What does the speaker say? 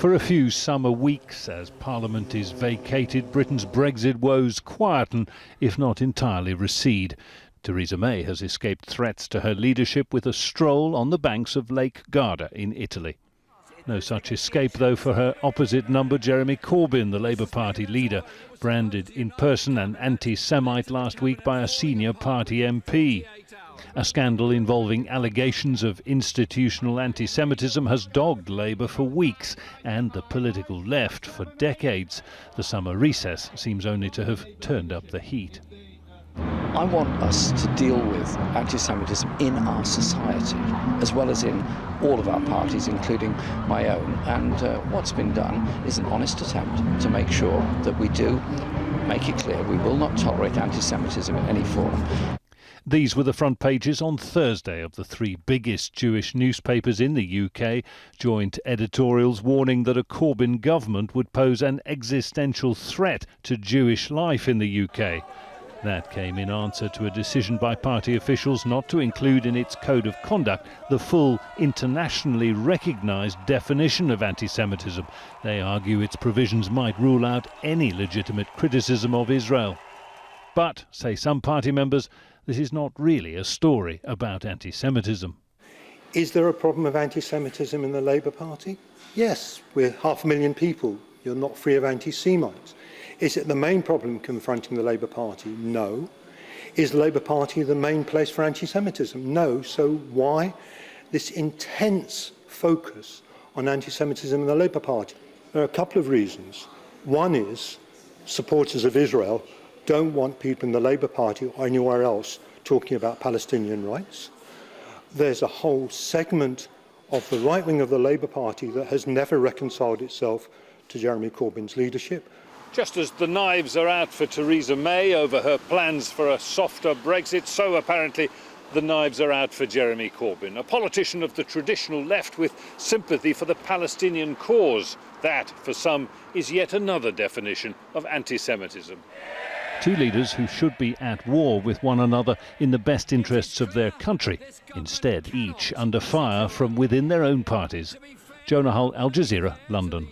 For a few summer weeks, as Parliament is vacated, Britain's Brexit woes quieten, if not entirely recede. Theresa May has escaped threats to her leadership with a stroll on the banks of Lake Garda in Italy. No such escape, though, for her opposite number, Jeremy Corbyn, the Labour Party leader, branded in person an anti-Semite last week by a senior party MP. A scandal involving allegations of institutional anti-Semitism has dogged Labour for weeks and the political left for decades. The summer recess seems only to have turned up the heat. I want us to deal with anti-Semitism in our society, as well as in all of our parties, including my own. And what's been done is an honest attempt to make sure that we do make it clear we will not tolerate anti-Semitism in any form. These were the front pages on Thursday of the three biggest Jewish newspapers in the UK, joint editorials warning that a Corbyn government would pose an existential threat to Jewish life in the UK. That came in answer to a decision by party officials not to include in its code of conduct the full internationally recognised definition of anti-Semitism. They argue its provisions might rule out any legitimate criticism of Israel. But, say some party members, this is not really a story about anti-Semitism. Is there a problem of anti-Semitism in the Labour Party? Yes, we're 500,000 people. You're not free of anti-Semites. Is it the main problem confronting the Labour Party? No. Is the Labour Party the main place for anti-Semitism? No. So why this intense focus on anti-Semitism in the Labour Party? There are a couple of reasons. One is supporters of Israel don't want people in the Labour Party or anywhere else talking about Palestinian rights. There's a whole segment of the right wing of the Labour Party that has never reconciled itself to Jeremy Corbyn's leadership. Just as the knives are out for Theresa May over her plans for a softer Brexit, so apparently the knives are out for Jeremy Corbyn, a politician of the traditional left with sympathy for the Palestinian cause. That, for some, is yet another definition of anti-Semitism. Two leaders who should be at war with one another in the best interests of their country, instead each under fire from within their own parties. Jonah, Al Jazeera, London.